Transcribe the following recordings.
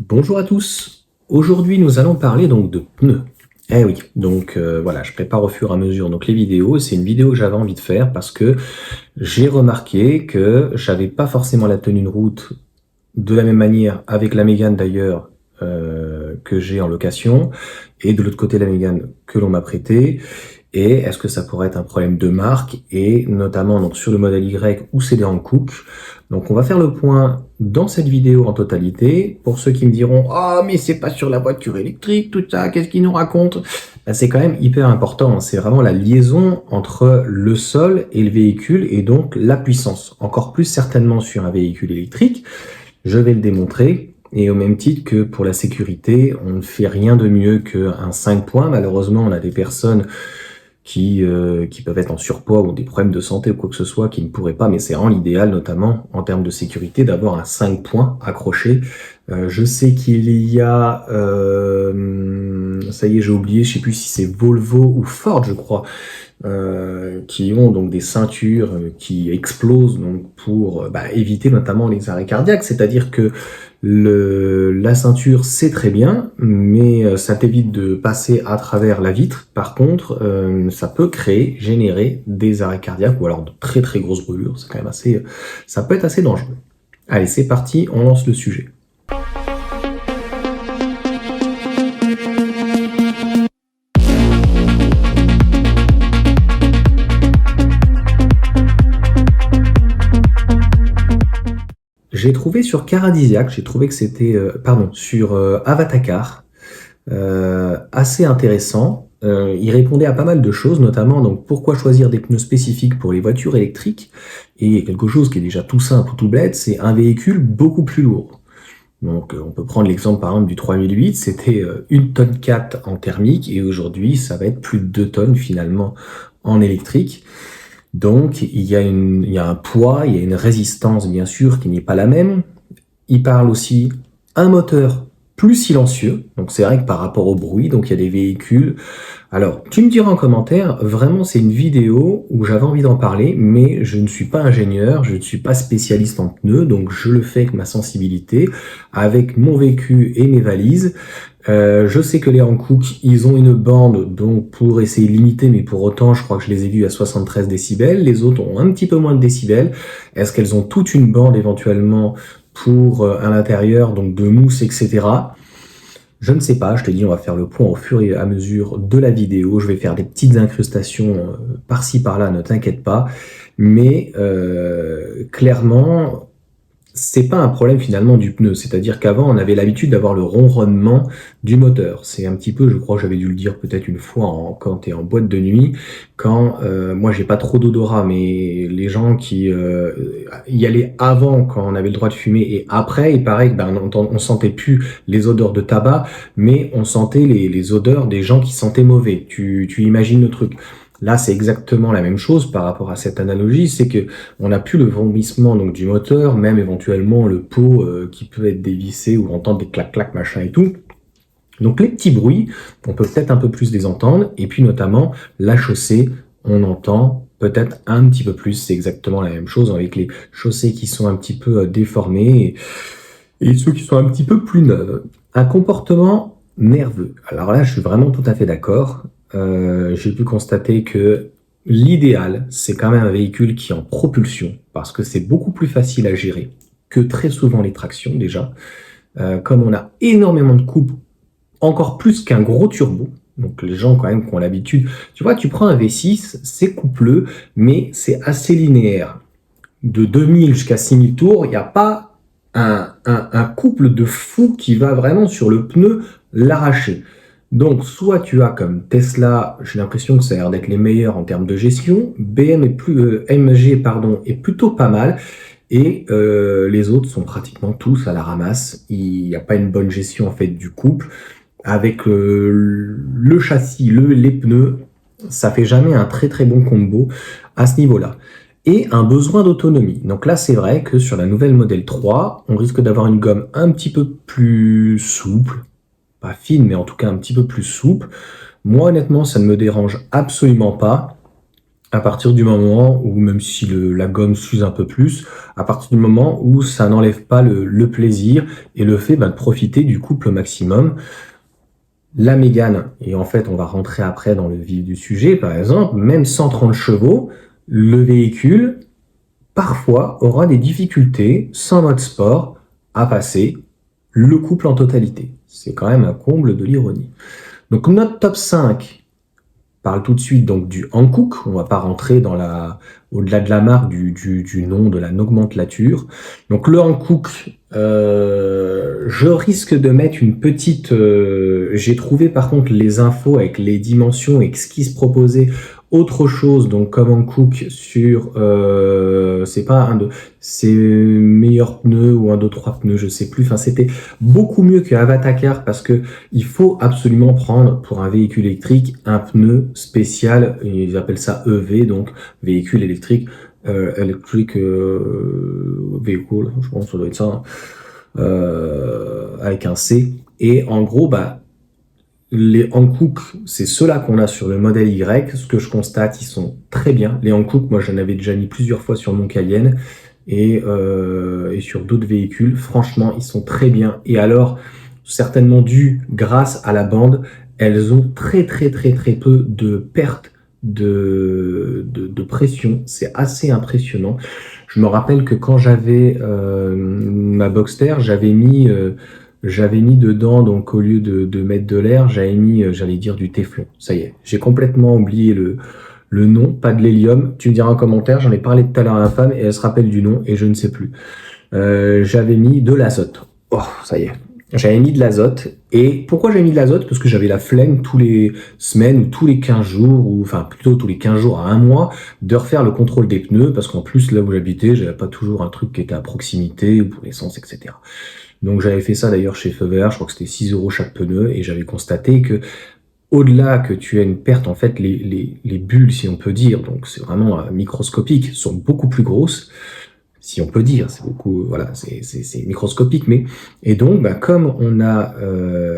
Bonjour à tous. Aujourd'hui, nous allons parler donc de pneus. Eh oui, donc voilà, je prépare au fur et à mesure donc les vidéos. C'est une vidéo que j'avais envie de faire parce que j'ai remarqué que j'avais pas forcément la tenue de route de la même manière avec la Mégane d'ailleurs que j'ai en location et de l'autre côté la Mégane que l'on m'a prêtée. Et est-ce que ça pourrait être un problème de marque et notamment donc sur le modèle Y où c'est des Hankook. Donc on va faire le point dans cette vidéo en totalité. Pour ceux qui me diront «Ah mais c'est pas sur la voiture électrique tout ça, qu'est-ce qu'ils nous racontent?» C'est quand même hyper important, c'est vraiment la liaison entre le sol et le véhicule et donc la puissance. Encore plus certainement sur un véhicule électrique, je vais le démontrer. Et au même titre que pour la sécurité, on ne fait rien de mieux qu'un 5 points. Malheureusement, on a des personnes qui peuvent être en surpoids ou des problèmes de santé ou quoi que ce soit, qui ne pourraient pas, mais c'est vraiment l'idéal, notamment en termes de sécurité, d'avoir un 5 points accroché. Je sais qu'il y a, ça y est, j'ai oublié, je sais plus si c'est Volvo ou Ford, je crois, qui ont donc des ceintures qui explosent donc pour éviter notamment les arrêts cardiaques, c'est-à-dire que la ceinture c'est très bien, mais ça t'évite de passer à travers la vitre. Par contre, ça peut générer des arrêts cardiaques ou alors de très très grosses brûlures. C'est quand même assez, ça peut être assez dangereux. Allez, c'est parti, on lance le sujet. J'ai trouvé sur Caradisiac, j'ai trouvé que c'était, sur Avatacar, assez intéressant. Il répondait à pas mal de choses, notamment donc pourquoi choisir des pneus spécifiques pour les voitures électriques, et quelque chose qui est déjà tout simple ou tout bête, c'est un véhicule beaucoup plus lourd. Donc on peut prendre l'exemple par exemple du 3008, c'était 1 tonne 4 en thermique, et aujourd'hui ça va être plus de 2 tonnes finalement en électrique. Donc il y a un poids, il y a une résistance bien sûr qui n'est pas la même. Il parle aussi un moteur plus silencieux, donc c'est vrai que par rapport au bruit, donc il y a des véhicules. Alors tu me diras en commentaire, vraiment c'est une vidéo où j'avais envie d'en parler, mais je ne suis pas ingénieur, je ne suis pas spécialiste en pneus, donc je le fais avec ma sensibilité, avec mon vécu et mes valises. Je sais que les Hankook, ils ont une bande donc pour essayer de limiter, mais pour autant, je crois que je les ai vus à 73 décibels. Les autres ont un petit peu moins de décibels. Est-ce qu'elles ont toute une bande éventuellement pour à l'intérieur, donc de mousse, etc. Je ne sais pas, je te dis, on va faire le point au fur et à mesure de la vidéo. Je vais faire des petites incrustations par-ci par-là, ne t'inquiète pas. Mais clairement, c'est pas un problème finalement du pneu, c'est-à-dire qu'avant on avait l'habitude d'avoir le ronronnement du moteur. C'est un petit peu, je crois que j'avais dû le dire peut-être une fois quand t'es en boîte de nuit, quand moi j'ai pas trop d'odorat, mais les gens qui y allaient avant quand on avait le droit de fumer et après, il paraît que on sentait plus les odeurs de tabac, mais on sentait les odeurs des gens qui sentaient mauvais. Tu imagines le truc. Là, c'est exactement la même chose par rapport à cette analogie, c'est que on n'a plus le vomissement donc du moteur, même éventuellement le pot qui peut être dévissé ou entendre des clac-clac machin et tout. Donc les petits bruits, on peut peut-être un peu plus les entendre, et puis notamment la chaussée, on entend peut-être un petit peu plus, c'est exactement la même chose avec les chaussées qui sont un petit peu déformées et ceux qui sont un petit peu plus neuves. Un comportement nerveux. Alors là, je suis vraiment tout à fait d'accord. J'ai pu constater que l'idéal, c'est quand même un véhicule qui est en propulsion, parce que c'est beaucoup plus facile à gérer que très souvent les tractions déjà. Comme on a énormément de couple, encore plus qu'un gros turbo, donc les gens quand même qui ont l'habitude, tu vois, tu prends un V6, c'est coupleux, mais c'est assez linéaire. De 2000 jusqu'à 6000 tours, il n'y a pas un couple de fou qui va vraiment sur le pneu l'arracher. Donc, soit tu as comme Tesla, j'ai l'impression que ça a l'air d'être les meilleurs en termes de gestion, MG est plutôt pas mal, et les autres sont pratiquement tous à la ramasse. Il n'y a pas une bonne gestion en fait du couple. Avec le châssis, les pneus, ça fait jamais un très très bon combo à ce niveau-là. Et un besoin d'autonomie. Donc là, c'est vrai que sur la nouvelle Model 3, on risque d'avoir une gomme un petit peu plus souple, pas fine, mais en tout cas un petit peu plus souple. Moi, honnêtement, ça ne me dérange absolument pas. À partir du moment où, même si la gomme s'use un peu plus, à partir du moment où ça n'enlève pas le plaisir et le fait de profiter du couple au maximum. La Mégane, et en fait on va rentrer après dans le vif du sujet, par exemple, même 130 chevaux, le véhicule, parfois, aura des difficultés, sans mode sport, à passer le couple en totalité. C'est quand même un comble de l'ironie. Donc notre top 5 parle tout de suite donc du Hankook. On va pas rentrer dans au-delà de la marque, du nom, de la nomenclature. Donc le Hankook, je risque de mettre une petite. J'ai trouvé par contre les infos avec les dimensions et ce qui se proposait autre chose. Donc comme Hankook sur, c'est pas un de ses meilleurs pneus ou un de trois pneus, je sais plus. Enfin c'était beaucoup mieux que Avatacar parce que il faut absolument prendre pour un véhicule électrique un pneu spécial, ils appellent ça EV, donc véhicule électrique, véhicule, je pense que ça doit être ça, hein, avec un C. Et en gros, les Hankook, c'est ceux-là qu'on a sur le modèle Y. Ce que je constate, ils sont très bien. Les Hankook, moi j'en avais déjà mis plusieurs fois sur mon Cayenne et sur d'autres véhicules. Franchement, ils sont très bien. Et alors, certainement dû grâce à la bande, elles ont très peu de pertes de pression. C'est assez impressionnant. Je me rappelle que quand j'avais ma Boxster, j'avais mis dedans, donc au lieu de mettre de l'air, j'avais mis, j'allais dire du téflon. Ça y est, j'ai complètement oublié le nom, pas de l'hélium. Tu me diras en commentaire, j'en ai parlé tout à l'heure à la femme et elle se rappelle du nom et je ne sais plus. J'avais mis de l'azote. Oh, ça y est. J'avais mis de l'azote. Et pourquoi j'avais mis de l'azote? Parce que j'avais la flemme tous les semaines ou tous les 15 jours, ou enfin plutôt tous les 15 jours à un mois, de refaire le contrôle des pneus, parce qu'en plus, là où j'habitais, j'avais pas toujours un truc qui était à proximité, pour l'essence, etc. Donc j'avais fait ça d'ailleurs chez Feu Vert, je crois que c'était 6 € chaque pneu, et j'avais constaté que au-delà que tu as une perte, en fait, les bulles, si on peut dire, donc c'est vraiment microscopique, sont beaucoup plus grosses, si on peut dire, c'est beaucoup, voilà, c'est microscopique, mais et donc, comme on a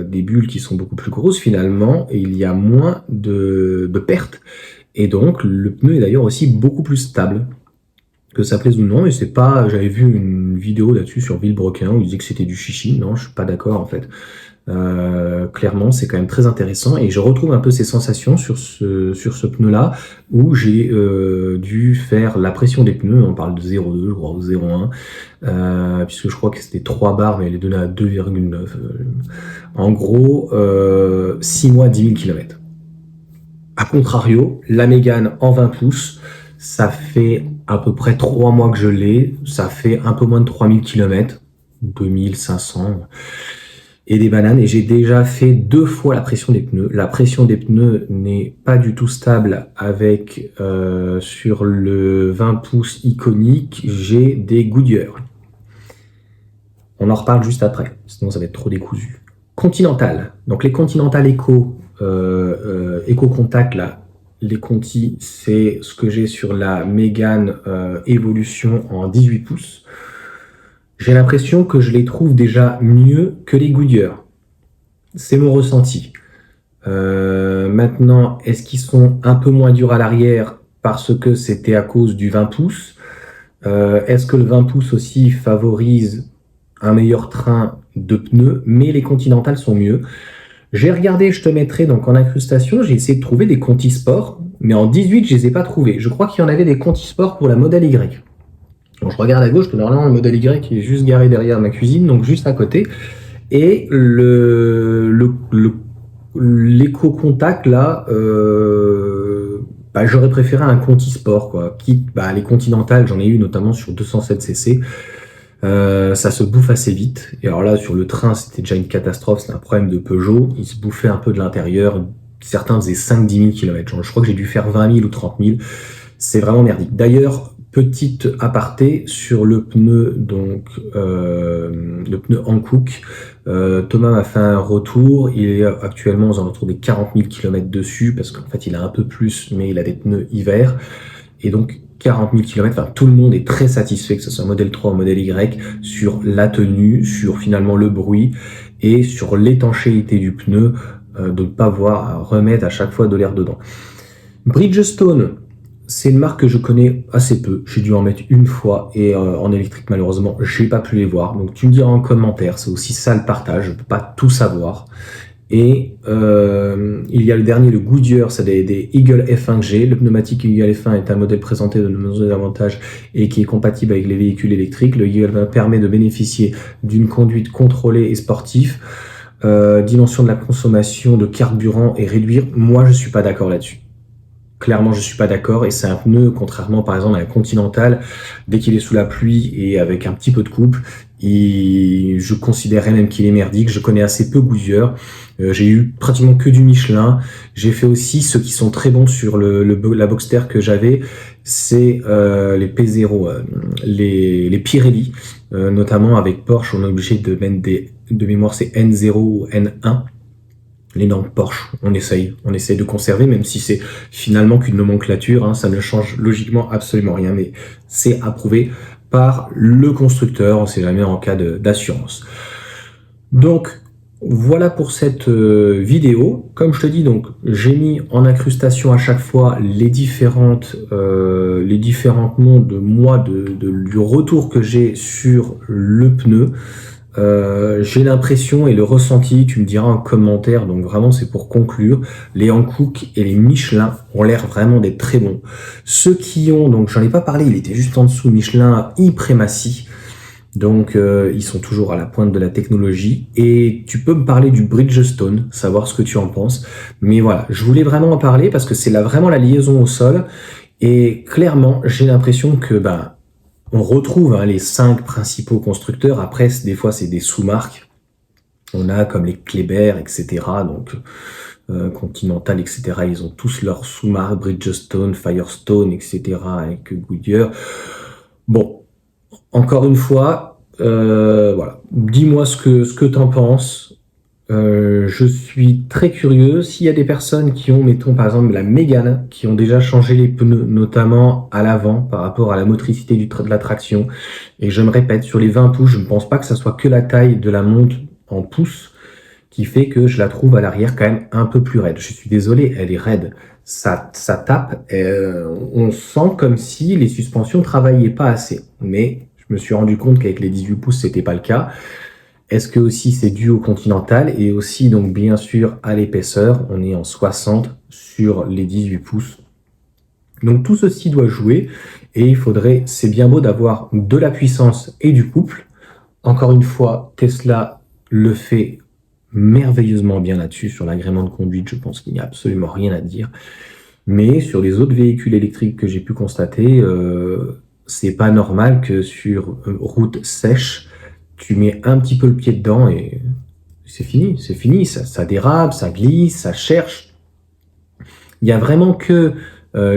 des bulles qui sont beaucoup plus grosses, finalement, il y a moins de pertes, et donc le pneu est d'ailleurs aussi beaucoup plus stable. Que ça plaise ou non, et c'est pas, j'avais vu une vidéo là-dessus sur Villebrequin où il disait que c'était du chichi. Non, je suis pas d'accord en fait. Clairement, c'est quand même très intéressant et je retrouve un peu ces sensations sur ce pneu-là où j'ai dû faire la pression des pneus. On parle de 0,2, je crois, ou 0,1, puisque je crois que c'était 3 bars, mais elle est donnée à 2,9. En gros, 6 mois, 10 000 km. A contrario, la Mégane en 20 pouces, ça fait à peu près 3 mois que je l'ai, ça fait un peu moins de 3000 km, 2500, et des bananes, et j'ai déjà fait 2 fois la pression des pneus. La pression des pneus n'est pas du tout stable avec, sur le 20 pouces iconique, j'ai des Goodyear. On en reparle juste après, sinon ça va être trop décousu. Continental, donc les Continental Eco Contact là, les Conti, c'est ce que j'ai sur la Mégane Evolution en 18 pouces. J'ai l'impression que je les trouve déjà mieux que les Goodyear. C'est mon ressenti. Maintenant, est-ce qu'ils sont un peu moins durs à l'arrière parce que c'était à cause du 20 pouces? Est-ce que le 20 pouces aussi favorise un meilleur train de pneus? Mais les Continental sont mieux. J'ai regardé, je te mettrai donc en incrustation, j'ai essayé de trouver des Conti Sport, mais en 18, je les ai pas trouvés. Je crois qu'il y en avait des Conti Sport pour la modèle Y. Donc je regarde à gauche, normalement le modèle Y qui est juste garé derrière ma cuisine, donc juste à côté. Et l'éco-contact là, j'aurais préféré un Conti Sport, quoi. Quitte, les Continental, j'en ai eu notamment sur 207cc. Ça se bouffe assez vite. Et alors là, sur le train, c'était déjà une catastrophe. C'était un problème de Peugeot. Il se bouffait un peu de l'intérieur. Certains faisaient 5-10 000 km. Genre, je crois que j'ai dû faire 20 000 ou 30 000. C'est vraiment merdique. D'ailleurs, petite aparté sur le pneu, donc le pneu Hankook. Thomas m'a fait un retour. Il est actuellement aux alentours des 40 000 km dessus parce qu'en fait, il a un peu plus, mais il a des pneus hiver. Et donc, 40 000 km, enfin, tout le monde est très satisfait, que ce soit modèle 3 ou modèle Y, sur la tenue, sur finalement le bruit et sur l'étanchéité du pneu, de ne pas avoir à remettre à chaque fois de l'air dedans. Bridgestone, C'est une marque que je connais assez peu. J'ai dû en mettre une fois et en électrique, malheureusement, j'ai pas pu les voir. Donc tu me diras en commentaire, c'est aussi ça le partage, je peux pas tout savoir. Et il y a le dernier, le Goodyear, c'est des Eagle F1G. Le pneumatique Eagle F1 est un modèle présenté de nombreux avantages et qui est compatible avec les véhicules électriques. Le Eagle F1 permet de bénéficier d'une conduite contrôlée et sportive, dimension de la consommation de carburant et réduire. Moi, je suis pas d'accord là-dessus. Clairement, je suis pas d'accord et c'est un pneu, contrairement par exemple à un Continental, dès qu'il est sous la pluie et avec un petit peu de couple, je considérerais même qu'il est merdique. Je connais assez peu Goodyear. J'ai eu pratiquement que du Michelin. J'ai fait aussi ceux qui sont très bons sur la Boxster que j'avais, c'est les P0, les Pirelli, notamment avec Porsche, on est obligé de mettre de mémoire c'est N0 ou N1. Les normes Porsche, on essaye de conserver, même si c'est finalement qu'une nomenclature, hein, ça ne change logiquement absolument rien, mais c'est approuvé par le constructeur, on sait jamais en cas d'assurance. Donc voilà pour cette vidéo. Comme je te dis, donc j'ai mis en incrustation à chaque fois les différentes noms de moi du retour que j'ai sur le pneu. J'ai l'impression et le ressenti, tu me diras en commentaire, donc vraiment c'est pour conclure, les Hankook et les Michelin ont l'air vraiment d'être très bons. Ceux qui ont, donc j'en ai pas parlé, il était juste en dessous, Michelin Ipremacy, donc ils sont toujours à la pointe de la technologie, et tu peux me parler du Bridgestone, savoir ce que tu en penses, mais voilà, je voulais vraiment en parler parce que c'est là vraiment la liaison au sol, et clairement j'ai l'impression que on retrouve les 5 principaux constructeurs. Après, des fois, c'est des sous-marques. On a comme les Kleber, etc. Donc, Continental, etc. Ils ont tous leurs sous-marques, Bridgestone, Firestone, etc. avec Goodyear. Bon, encore une fois, voilà. Dis-moi ce que t'en penses. Je suis très curieux. S'il y a des personnes qui ont, mettons par exemple la Mégane, qui ont déjà changé les pneus, notamment à l'avant par rapport à la motricité de la traction, et je me répète, sur les 20 pouces, je ne pense pas que ça soit que la taille de la montre en pouces qui fait que je la trouve à l'arrière quand même un peu plus raide. Je suis désolé, elle est raide. Ça tape. On sent comme si les suspensions travaillaient pas assez. Mais je me suis rendu compte qu'avec les 18 pouces, c'était pas le cas. Est-ce que aussi c'est dû au Continental et aussi donc bien sûr à l'épaisseur, on est en 60 sur les 18 pouces. Donc tout ceci doit jouer et c'est bien beau d'avoir de la puissance et du couple. Encore une fois, Tesla le fait merveilleusement bien là-dessus, sur l'agrément de conduite, je pense qu'il n'y a absolument rien à dire. Mais sur les autres véhicules électriques que j'ai pu constater, c'est pas normal que sur route sèche, tu mets un petit peu le pied dedans et c'est fini, ça dérape, ça glisse, ça cherche. Il y a vraiment que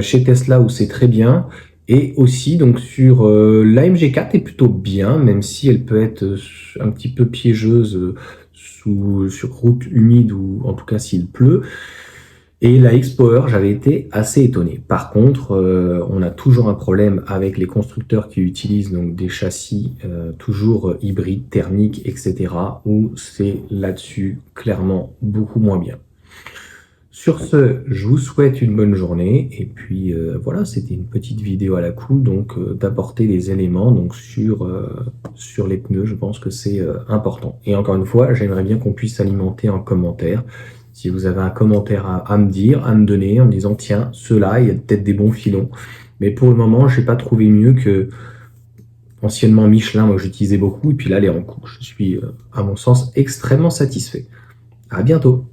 chez Tesla où c'est très bien, et aussi donc sur l'AMG 4 est plutôt bien, même si elle peut être un petit peu piégeuse sur route humide ou en tout cas s'il pleut. Et la X-Power, j'avais été assez étonné. Par contre, on a toujours un problème avec les constructeurs qui utilisent donc des châssis toujours hybrides, thermiques, etc. où c'est là-dessus clairement beaucoup moins bien. Sur ce, je vous souhaite une bonne journée. Et puis voilà, c'était une petite vidéo à la cool, donc d'apporter des éléments donc sur les pneus. Je pense que c'est important. Et encore une fois, j'aimerais bien qu'on puisse s'alimenter en commentaire. Si vous avez un commentaire à me dire, à me donner, en me disant tiens, ceux-là, il y a peut-être des bons filons. Mais pour le moment, j'ai pas trouvé mieux que anciennement Michelin, moi j'utilisais beaucoup, et puis là les Hankook. Je suis, à mon sens, extrêmement satisfait. À bientôt.